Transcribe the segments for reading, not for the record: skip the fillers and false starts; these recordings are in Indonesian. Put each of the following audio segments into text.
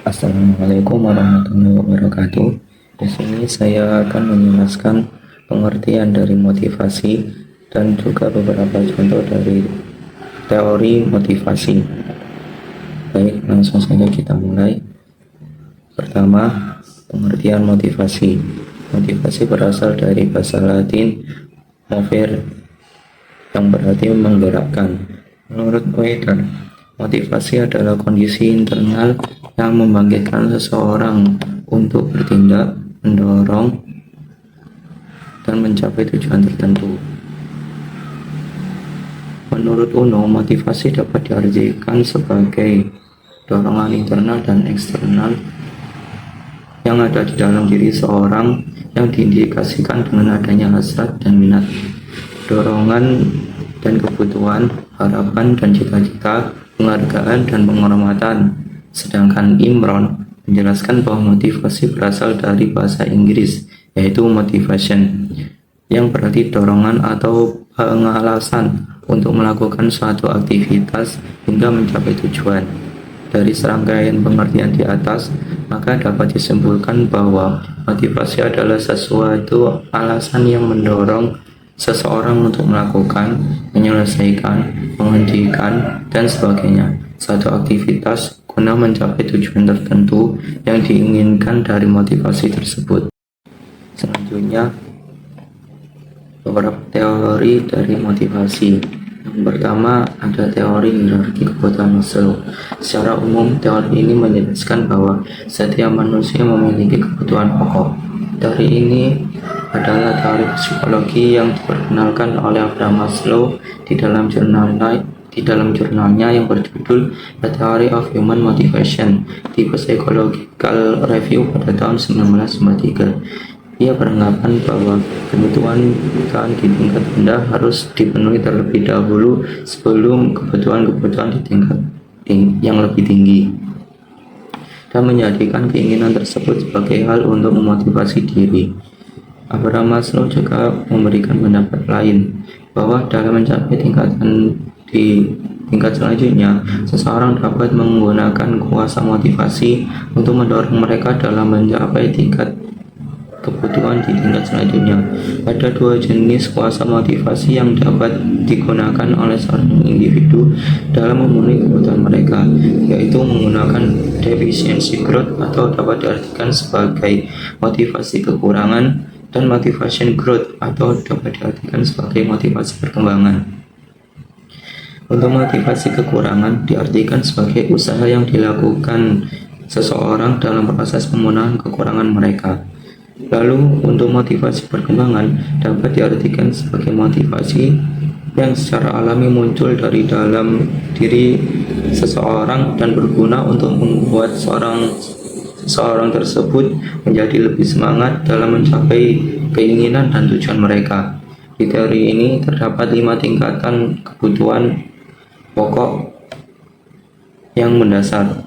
Assalamualaikum warahmatullahi wabarakatuh. Di sini saya akan menjelaskan pengertian dari motivasi dan juga beberapa contoh dari teori motivasi. Baik, langsung saja kita mulai. Pertama, pengertian motivasi. Motivasi berasal dari bahasa Latin movere, yang berarti menggerakkan. Menurut Weber, motivasi adalah kondisi internal yang membangkitkan seseorang untuk bertindak, mendorong, dan mencapai tujuan tertentu. Menurut Uno, motivasi dapat diartikan sebagai dorongan internal dan eksternal yang ada di dalam diri seorang yang diindikasikan dengan adanya hasrat dan minat, dorongan dan kebutuhan, harapan dan cita-cita, penghargaan dan penghormatan. Sedangkan Imron menjelaskan bahwa motivasi berasal dari bahasa Inggris, yaitu motivation, yang berarti dorongan atau pengalasan untuk melakukan suatu aktivitas hingga mencapai tujuan. Dari serangkaian pengertian di atas, maka dapat disimpulkan bahwa motivasi adalah sesuatu alasan yang mendorong seseorang untuk melakukan, menyelesaikan, menghentikan, dan sebagainya satu aktivitas guna mencapai tujuan tertentu yang diinginkan dari motivasi tersebut. Selanjutnya, beberapa teori dari motivasi. Yang pertama, ada teori hierarki kebutuhan Maslow. Secara umum, teori ini menjelaskan bahwa setiap manusia memiliki kebutuhan pokok. Teori ini adalah teori psikologi yang diperkenalkan oleh Abraham Maslow di dalam jurnalnya yang berjudul The Theory of Human Motivation di Psychological Review pada tahun 1993. Ia beranggapan bahwa kebutuhan di tingkat rendah harus dipenuhi terlebih dahulu sebelum kebutuhan di tingkat yang lebih tinggi, dan menjadikan keinginan tersebut sebagai hal untuk memotivasi diri. Abraham Maslow juga memberikan pendapat lain bahwa dalam mencapai tingkat selanjutnya, seseorang dapat menggunakan kuasa motivasi untuk mendorong mereka dalam mencapai tingkat kebutuhan di tingkat selanjutnya. Ada dua jenis kuasa motivasi yang dapat digunakan oleh seorang individu dalam memenuhi kebutuhan mereka, yaitu menggunakan deficiency growth atau dapat diartikan sebagai motivasi kekurangan, dan motivation growth atau dapat diartikan sebagai motivasi perkembangan. Untuk motivasi kekurangan diartikan sebagai usaha yang dilakukan seseorang dalam proses pemenuhan kekurangan mereka. Lalu untuk motivasi perkembangan dapat diartikan sebagai motivasi yang secara alami muncul dari dalam diri seseorang dan berguna untuk membuat seseorang tersebut menjadi lebih semangat dalam mencapai keinginan dan tujuan mereka. Di teori ini terdapat 5 tingkatan kebutuhan pokok yang mendasar.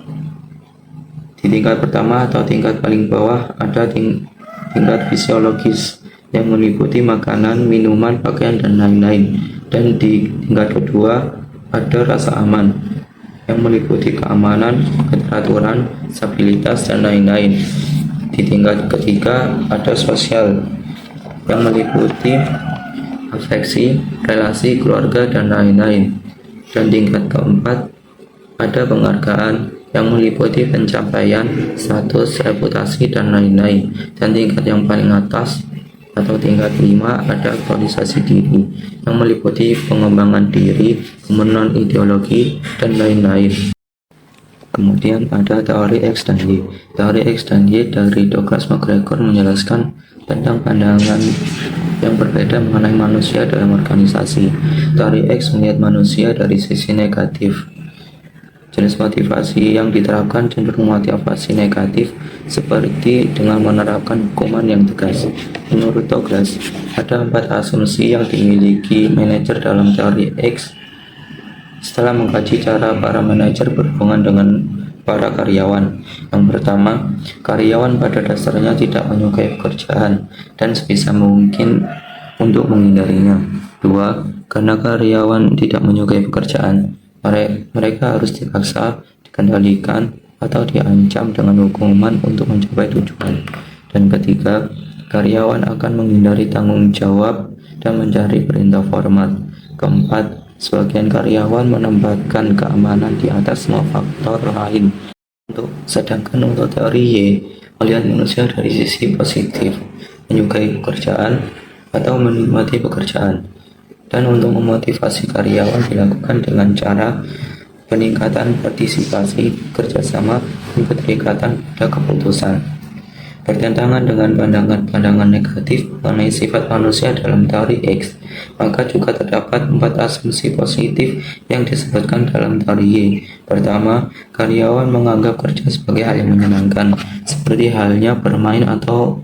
Di tingkat pertama atau tingkat paling bawah ada tingkat fisiologis yang meliputi makanan, minuman, pakaian, dan lain-lain. Dan di tingkat kedua ada rasa aman yang meliputi keamanan, keteraturan, stabilitas, dan lain-lain. Di tingkat ketiga ada sosial yang meliputi afeksi, relasi, keluarga, dan lain-lain. Dan tingkat keempat ada penghargaan yang meliputi pencapaian, status, reputasi, dan lain-lain. Dan tingkat yang paling atas atau tingkat 5 ada aktualisasi diri yang meliputi pengembangan diri, pemenuhan ideologi, dan lain-lain. Kemudian ada teori X dan Y. Teori X dan Y dari Douglas MacGregor menjelaskan tentang pandangan yang berbeda mengenai manusia dalam organisasi. Teori X melihat manusia dari sisi negatif. Jenis motivasi yang diterapkan cenderung motivasi negatif, seperti dengan menerapkan hukuman yang tegas. Menurut Douglas, ada 4 asumsi yang dimiliki manajer dalam teori X setelah mengkaji cara para manajer berhubungan dengan para karyawan. Yang pertama, karyawan pada dasarnya tidak menyukai pekerjaan dan sebisa mungkin untuk menghindarinya. 2. Karena karyawan tidak menyukai pekerjaan, mereka harus dipaksa, dikendalikan, atau diancam dengan hukuman untuk mencapai tujuan. Dan ketiga, karyawan akan menghindari tanggung jawab dan mencari perintah formal. Keempat, sebagian karyawan menempatkan keamanan di atas semua faktor lain. Sedangkan untuk teori Y, melihat manusia dari sisi positif, menyukai pekerjaan atau menikmati pekerjaan. Dan untuk memotivasi karyawan dilakukan dengan cara peningkatan partisipasi, kerjasama, dan keterikatan pada keputusan. Bertentangan dengan pandangan-pandangan negatif mengenai sifat manusia dalam teori X, maka juga terdapat 4 asumsi positif yang disebutkan dalam teori Y. Pertama, karyawan menganggap kerja sebagai hal yang menyenangkan, seperti halnya bermain atau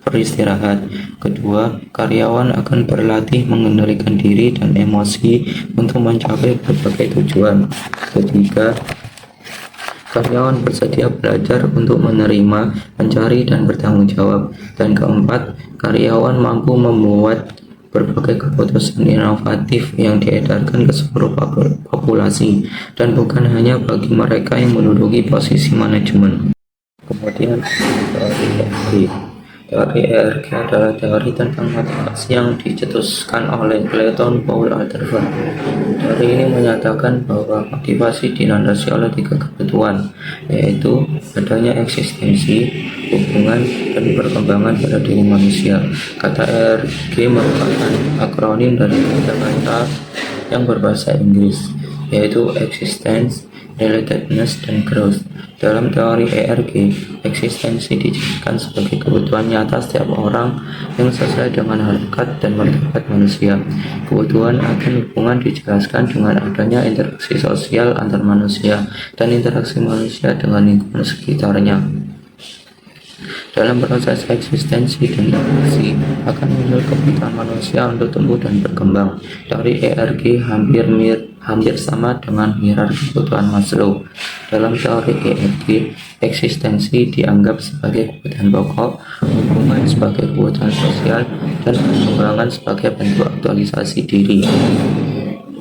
beristirahat. Kedua, karyawan akan berlatih mengendalikan diri dan emosi untuk mencapai berbagai tujuan. Ketiga, karyawan bersedia belajar untuk menerima, mencari, dan bertanggung jawab. Dan keempat, karyawan mampu membuat berbagai keputusan inovatif yang diedarkan ke seluruh populasi, dan bukan hanya bagi mereka yang menduduki posisi manajemen. Kemudian, teori ERG adalah teori tentang motivasi yang dicetuskan oleh Clayton Paul Alderfer. Teori ini menyatakan bahwa motivasi dilandasi oleh 3 kebutuhan, yaitu adanya eksistensi, hubungan, dan perkembangan pada diri manusia. Kata ERG merupakan akronim dari kata-kata yang berbahasa Inggris, yaitu existence, relatedness, dan growth. Dalam teori ERG, eksistensi dijadikan sebagai kebutuhan nyata setiap orang yang sesuai dengan harkat dan martabat manusia. Kebutuhan akan hubungan dijelaskan dengan adanya interaksi sosial antar manusia dan interaksi manusia dengan lingkungan sekitarnya. Dalam proses eksistensi dan interaksi akan muncul kebutuhan manusia untuk tumbuh dan berkembang. Teori ERG hampir sama dengan hierarki kebutuhan Maslow. Dalam teori ERG, eksistensi dianggap sebagai kebutuhan pokok, hubungan sebagai kebutuhan sosial, dan perkembangan sebagai bentuk aktualisasi diri.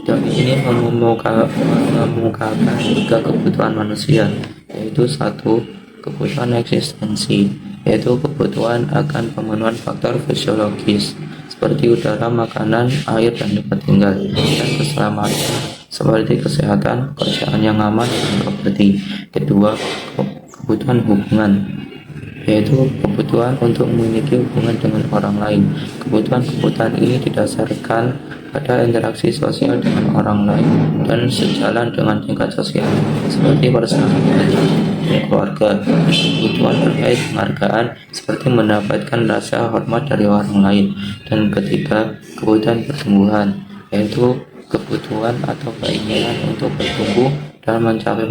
Teori ini mengemukakan 3 kebutuhan manusia, yaitu 1. Kebutuhan eksistensi, yaitu kebutuhan akan pemenuhan faktor fisiologis seperti udara, makanan, air, dan tempat tinggal, dan keselamatan seperti kesehatan, pekerjaan yang aman, dan properti. Kedua, kebutuhan hubungan, yaitu kebutuhan untuk memiliki hubungan dengan orang lain. Kebutuhan ini didasarkan pada interaksi sosial dengan orang lain dan sejalan dengan tingkat sosial seperti persahabatan dan keluarga. Kebutuhan terkait penghargaan seperti mendapatkan rasa hormat dari orang lain. Dan ketiga, kebutuhan pertumbuhan, yaitu kebutuhan atau keinginan untuk bertumbuh dan mencapai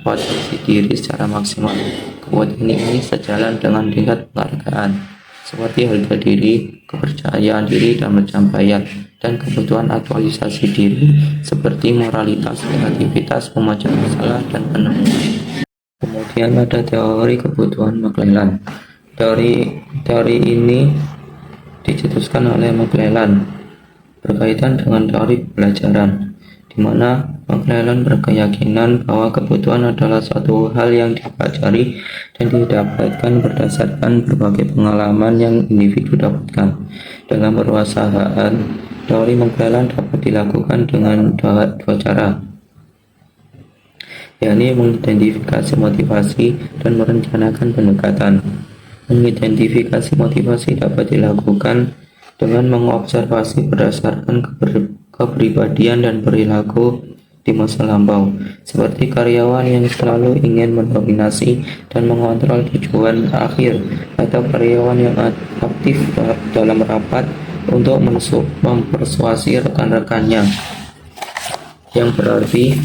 potensi diri secara maksimal. Kebutuhan ini sejalan dengan tingkat penghargaan seperti harga diri, kepercayaan diri, dan pencapaian. Dan kebutuhan aktualisasi diri seperti moralitas, kreativitas, memecah masalah, dan penemuan. Kemudian ada teori kebutuhan McClelland. Teori ini dicetuskan oleh McClelland berkaitan dengan teori pembelajaran, di mana McClelland berkeyakinan bahwa kebutuhan adalah suatu hal yang dipelajari dan didapatkan berdasarkan berbagai pengalaman yang individu dapatkan. Dalam perusahaan, teori McClelland dapat dilakukan dengan dua cara, yakni mengidentifikasi motivasi dan merencanakan pendekatan. Mengidentifikasi motivasi dapat dilakukan dengan mengobservasi berdasarkan kepribadian dan perilaku di masa lampau, seperti karyawan yang selalu ingin mendominasi dan mengontrol tujuan akhir, atau karyawan yang aktif dalam rapat untuk mempersuasi rekan-rekannya, yang berarti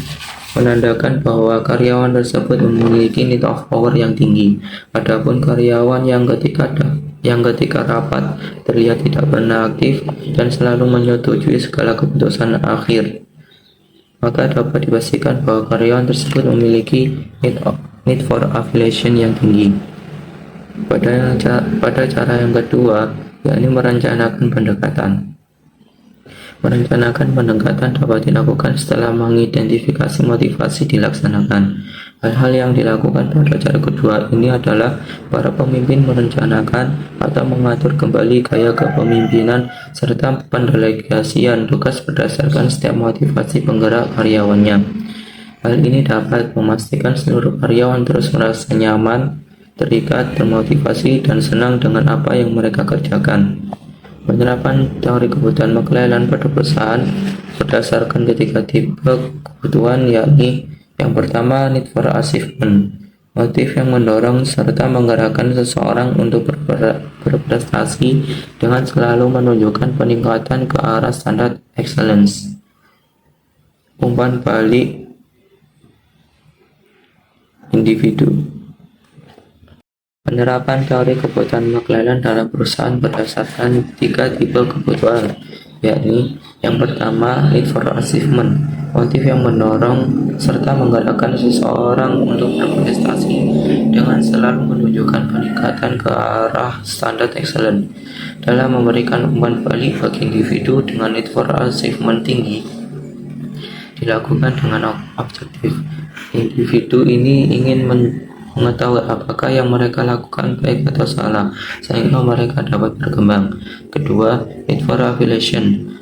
menandakan bahwa karyawan tersebut memiliki need of power yang tinggi. Adapun karyawan yang ketika rapat terlihat tidak pernah aktif dan selalu menyetujui segala keputusan akhir, maka dapat dipastikan bahwa karyawan tersebut memiliki need for affiliation yang tinggi. Pada cara yang kedua, yakni merencanakan pendekatan. Merencanakan pendekatan dapat dilakukan setelah mengidentifikasi motivasi dilaksanakan. Hal-hal yang dilakukan pada cara kedua ini adalah para pemimpin merencanakan atau mengatur kembali gaya kepemimpinan serta pendelegasian tugas berdasarkan setiap motivasi penggerak karyawannya. Hal ini dapat memastikan seluruh karyawan terus merasa nyaman, terikat, termotivasi, dan senang dengan apa yang mereka kerjakan. Penerapan teori kebutuhan McClellan pada perusahaan berdasarkan ketiga tipe kebutuhan, yakni yang pertama, need for achievement, motif yang mendorong serta menggerakkan seseorang untuk berprestasi dengan selalu menunjukkan peningkatan ke arah standar excellence. Umpan balik individu. Penerapan teori kebutuhan McClellan dalam perusahaan berdasarkan tiga tipe kebutuhan, yakni yang pertama, need for achievement, motif yang mendorong serta menggerakkan seseorang untuk berprestasi dengan selalu menunjukkan peningkatan ke arah standar excellent. Dalam memberikan umpan balik bagi individu dengan need for achievement tinggi, dilakukan dengan objektif. Individu ini ingin mengetahui apakah yang mereka lakukan baik atau salah, sehingga mereka dapat berkembang. Kedua, need for affiliation,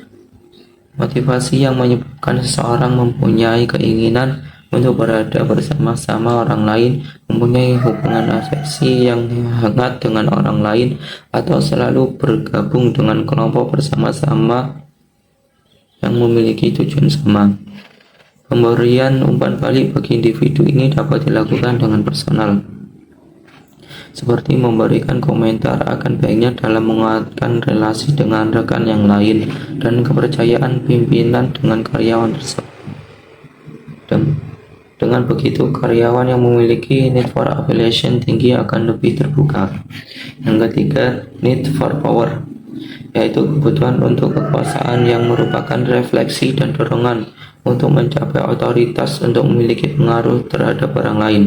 motivasi yang menyebabkan seseorang mempunyai keinginan untuk berada bersama-sama orang lain, mempunyai hubungan afeksi yang hangat dengan orang lain, atau selalu bergabung dengan kelompok bersama-sama yang memiliki tujuan sama. Pemberian umpan balik bagi individu ini dapat dilakukan dengan personal, seperti memberikan komentar akan baiknya dalam menguatkan relasi dengan rekan yang lain dan kepercayaan pimpinan dengan karyawan tersebut. Dengan begitu, karyawan yang memiliki need for affiliation tinggi akan lebih terbuka. Yang ketiga, need for power, yaitu kebutuhan untuk kekuasaan yang merupakan refleksi dan dorongan untuk mencapai otoritas untuk memiliki pengaruh terhadap orang lain.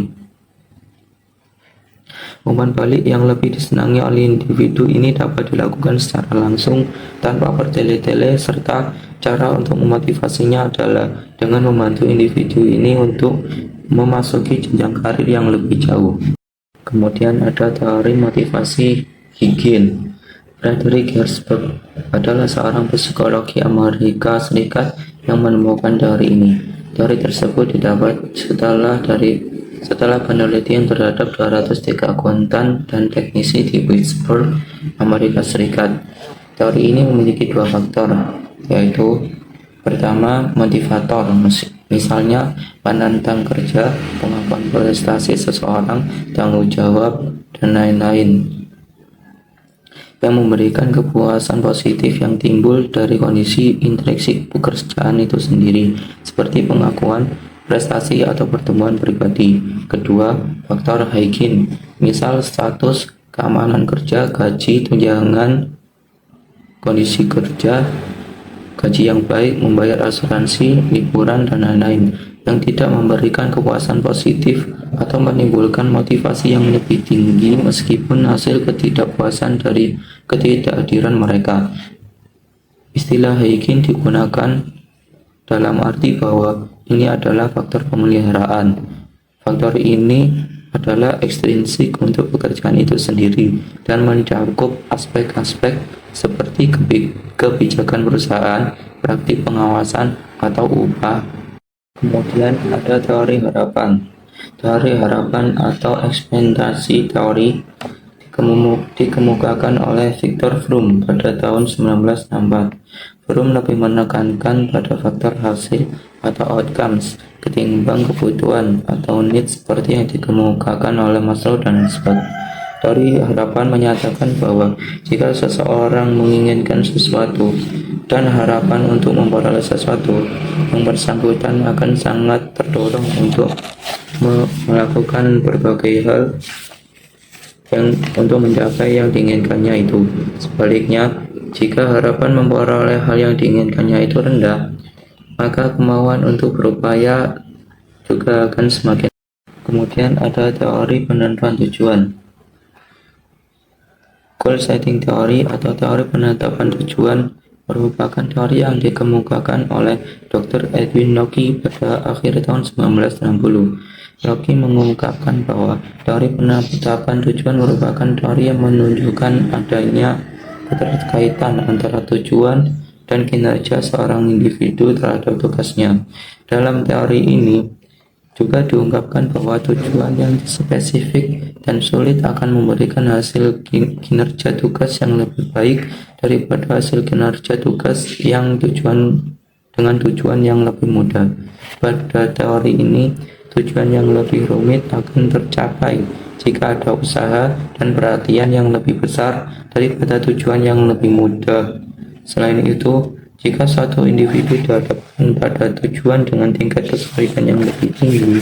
Umpan balik yang lebih disenangi oleh individu ini dapat dilakukan secara langsung tanpa bertele-tele, serta cara untuk memotivasinya adalah dengan membantu individu ini untuk memasuki jenjang karir yang lebih jauh. Kemudian ada teori motivasi Higgins. Frederick Herzberg adalah seorang psikologi Amerika Serikat yang menemukan teori ini. Teori tersebut didapat setelah penelitian terhadap 203 akuntan dan teknisi di Pittsburgh, Amerika Serikat. Teori ini memiliki dua faktor, yaitu pertama, motivator, misalnya penantang kerja, pengakuan prestasi seseorang, tanggung jawab, dan lain-lain, yang memberikan kepuasan positif yang timbul dari kondisi intrinsik pekerjaan itu sendiri, seperti pengakuan prestasi atau pertumbuhan pribadi. Kedua, faktor Higgins, misal status, keamanan kerja, gaji, tunjangan, kondisi kerja, gaji yang baik, membayar asuransi, liburan, dan lain-lain, yang tidak memberikan kepuasan positif atau menimbulkan motivasi yang lebih tinggi meskipun hasil ketidakpuasan dari ketidakhadiran mereka. Istilah Higgins digunakan dalam arti bahwa ini adalah faktor pemeliharaan. Faktor ini adalah ekstrinsik untuk pekerjaan itu sendiri dan mencakup aspek-aspek seperti kebijakan perusahaan, praktik pengawasan, atau upah. Kemudian ada teori harapan. Teori harapan atau ekspektasi teori dikemukakan oleh Victor Fromm pada tahun 1964. Fromm lebih menekankan pada faktor hasil atau outcomes ketimbang kebutuhan atau needs seperti yang dikemukakan oleh Maslow dan Herzberg. Teori harapan menyatakan bahwa jika seseorang menginginkan sesuatu dan harapan untuk memperoleh sesuatu, yang bersangkutan akan sangat terdorong untuk melakukan berbagai hal untuk mencapai yang diinginkannya itu. Sebaliknya, jika harapan memperoleh hal yang diinginkannya itu rendah, maka kemauan untuk berupaya juga akan semakin. Kemudian ada teori penentuan tujuan. Goal setting theory atau teori penetapan tujuan merupakan teori yang dikemukakan oleh Dr. Edwin Loki pada akhir tahun 1960. Loki mengungkapkan bahwa teori penetapan tujuan merupakan teori yang menunjukkan adanya keterkaitan antara tujuan dan kinerja seorang individu terhadap tugasnya. Dalam teori ini juga diungkapkan bahwa tujuan yang spesifik dan sulit akan memberikan hasil kinerja tugas yang lebih baik daripada hasil kinerja tugas yang dengan tujuan yang lebih mudah. Pada teori ini, tujuan yang lebih rumit akan tercapai jika ada usaha dan perhatian yang lebih besar daripada tujuan yang lebih mudah. Selain itu, jika suatu individu dihadapkan pada tujuan dengan tingkat kesulitan yang lebih tinggi,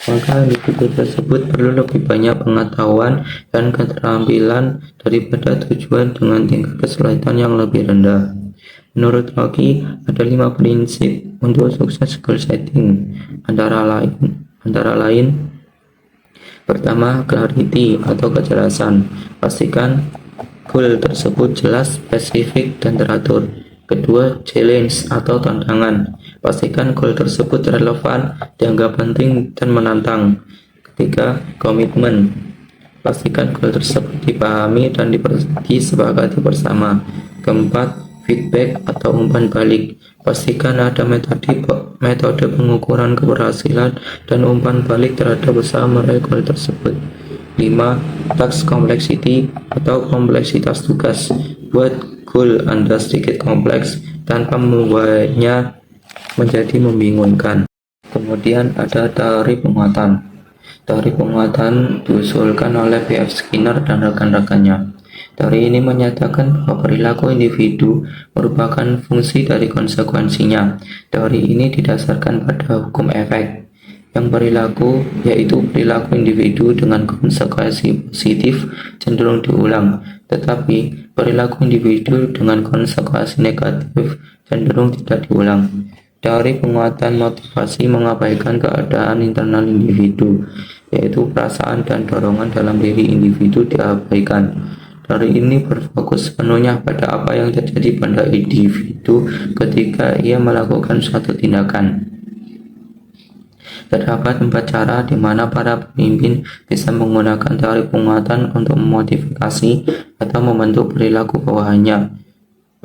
maka individu tersebut perlu lebih banyak pengetahuan dan keterampilan daripada tujuan dengan tingkat kesulitan yang lebih rendah. Menurut Loki, ada 5 prinsip untuk sukses goal setting, antara lain pertama, clarity atau kejelasan. Pastikan goal tersebut jelas, spesifik, dan teratur. Kedua, challenge atau tantangan. Pastikan goal tersebut relevan, dianggap penting, dan menantang. Ketiga, komitmen. Pastikan goal tersebut dipahami dan disepakati bersama. Keempat, feedback atau umpan balik. Pastikan ada metode pengukuran keberhasilan dan umpan balik terhadap usaha meraih goal tersebut. 5. Task complexity atau kompleksitas tugas. Buat goal Anda sedikit kompleks tanpa membuatnya menjadi membingungkan. Kemudian ada teori penguatan. Teori penguatan diusulkan oleh B.F. Skinner dan rekan-rekannya. Teori ini menyatakan bahwa perilaku individu merupakan fungsi dari konsekuensinya. Teori ini didasarkan pada hukum efek yang yaitu perilaku individu dengan konsekuensi positif cenderung diulang, tetapi perilaku individu dengan konsekuensi negatif cenderung tidak diulang. Teori penguatan motivasi mengabaikan keadaan internal individu, yaitu perasaan dan dorongan dalam diri individu diabaikan. Teori ini berfokus sepenuhnya pada apa yang terjadi pada individu ketika ia melakukan suatu tindakan. Terdapat 4 cara di mana para pemimpin bisa menggunakan teori penguatan untuk memotivasi atau membentuk perilaku bawahannya.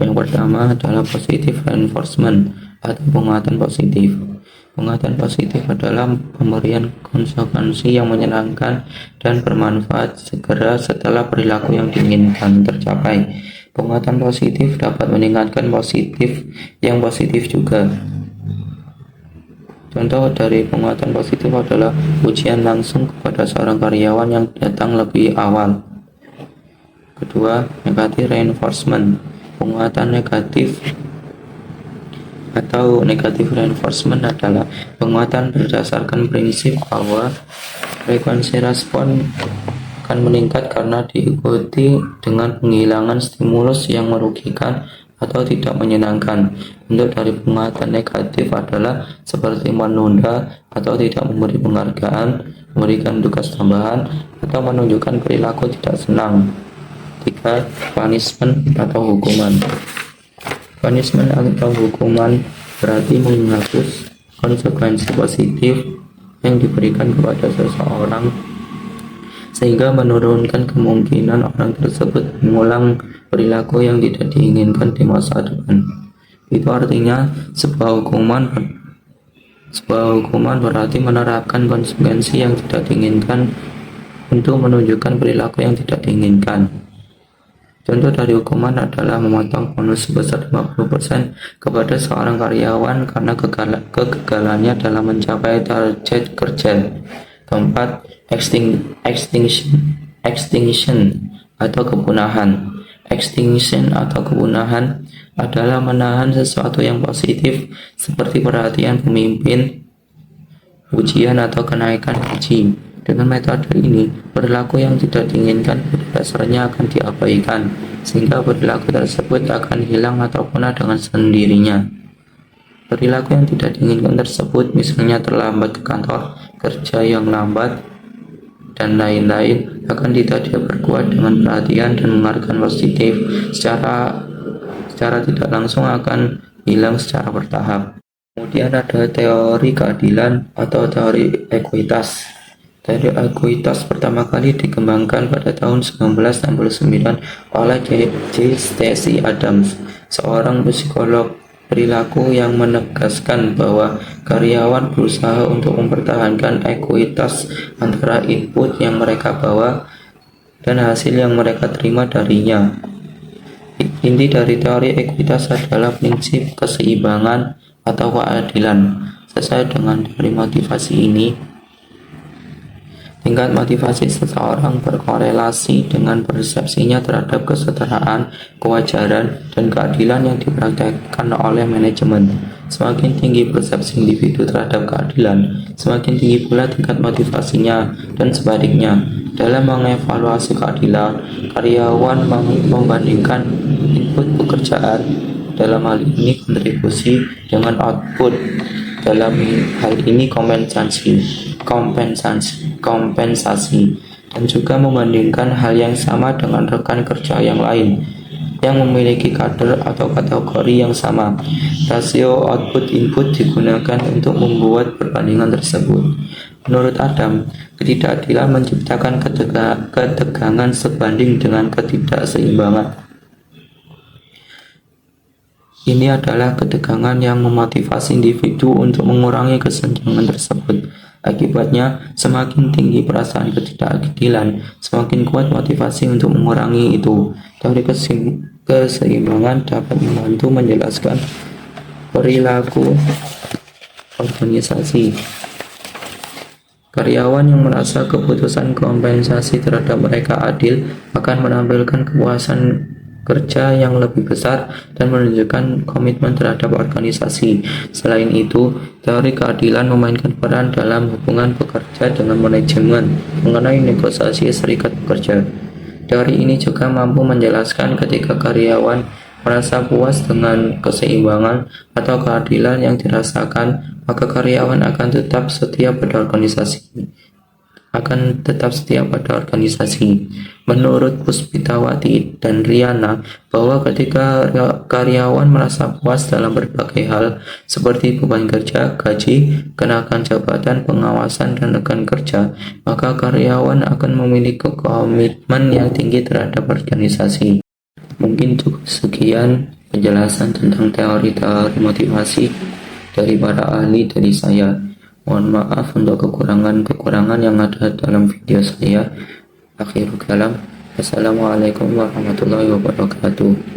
Yang pertama adalah positive reinforcement atau penguatan positif. Penguatan positif adalah pemberian konsekuensi yang menyenangkan dan bermanfaat segera setelah perilaku yang diinginkan tercapai. Penguatan positif dapat meningkatkan yang positif juga. Contoh dari penguatan positif adalah ujian langsung kepada seorang karyawan yang datang lebih awal. Kedua, negative reinforcement. Penguatan negatif atau negative reinforcement adalah penguatan berdasarkan prinsip bahwa frekuensi respon akan meningkat karena diikuti dengan penghilangan stimulus yang merugikan atau tidak menyenangkan. Bentuk dari penguatan negatif adalah seperti menunda atau tidak memberi penghargaan, memberikan tugas tambahan, atau menunjukkan perilaku tidak senang. 3. Punishment atau hukuman. Punishment atau hukuman berarti menghapus konsekuensi positif yang diberikan kepada seseorang sehingga menurunkan kemungkinan orang tersebut mengulang perilaku yang tidak diinginkan di masa depan. Itu artinya sebuah hukuman berarti menerapkan konsekuensi yang tidak diinginkan untuk menunjukkan perilaku yang tidak diinginkan. Contoh dari hukuman adalah memotong bonus sebesar 50% kepada seorang karyawan karena kegagalannya dalam mencapai target kerja. Keempat, extinction atau kepunahan. Extinction atau kepunahan adalah menahan sesuatu yang positif seperti perhatian pemimpin, ujian atau kenaikan gaji. Dengan metode ini, perilaku yang tidak diinginkan pada dasarnya akan diabaikan, sehingga perilaku tersebut akan hilang atau punah dengan sendirinya. Perilaku yang tidak diinginkan tersebut misalnya terlambat ke kantor, kerja yang lambat, dan lain-lain akan tidak diperkuat dengan perhatian dan penghargaan positif. Secara secara tidak langsung akan hilang secara bertahap. Kemudian ada teori keadilan atau teori ekuitas. Teori ekuitas pertama kali dikembangkan pada tahun 1969 oleh J. Stacy Adams, seorang psikolog perilaku yang menegaskan bahwa karyawan berusaha untuk mempertahankan ekuitas antara input yang mereka bawa dan hasil yang mereka terima darinya. Inti dari teori ekuitas adalah prinsip keseimbangan atau keadilan. Sesuai dengan teori motivasi ini, tingkat motivasi seseorang berkorelasi dengan persepsinya terhadap kesetaraan, kewajaran, dan keadilan yang dipraktekkan oleh manajemen. Semakin tinggi persepsi individu terhadap keadilan, semakin tinggi pula tingkat motivasinya, dan sebaliknya. Dalam mengevaluasi keadilan, karyawan membandingkan input pekerjaan, dalam hal ini kontribusi, dengan output, dalam hal ini kompensasi, dan juga membandingkan hal yang sama dengan rekan kerja yang lain yang memiliki kader atau kategori yang sama. Rasio output input digunakan untuk membuat perbandingan tersebut. Menurut Adam, ketidakadilan menciptakan ketegangan sebanding dengan ketidakseimbangan. Ini adalah ketegangan yang memotivasi individu untuk mengurangi kesenjangan tersebut. Akibatnya, semakin tinggi perasaan ketidakadilan, semakin kuat motivasi untuk mengurangi itu. Teori keseimbangan dapat membantu menjelaskan perilaku organisasi. Karyawan yang merasa keputusan kompensasi terhadap mereka adil akan menampilkan kepuasan kerja yang lebih besar dan menunjukkan komitmen terhadap organisasi. Selain itu, teori keadilan memainkan peran dalam hubungan pekerja dengan manajemen mengenai negosiasi serikat pekerja. Teori ini juga mampu menjelaskan ketika karyawan merasa puas dengan keseimbangan atau keadilan yang dirasakan, maka karyawan akan tetap setia pada organisasi. Menurut Puspitawati dan Riana, bahwa ketika karyawan merasa puas dalam berbagai hal seperti beban kerja, gaji, kenaikan jabatan, pengawasan, dan rekan kerja, maka karyawan akan memiliki komitmen yang tinggi terhadap organisasi. Mungkin cukup sekian penjelasan tentang teori-teori motivasi dari para ahli dari saya. Mohon maaf untuk kekurangan-kekurangan yang ada dalam video saya. Akhirul kalam. Assalamualaikum warahmatullahi wabarakatuh.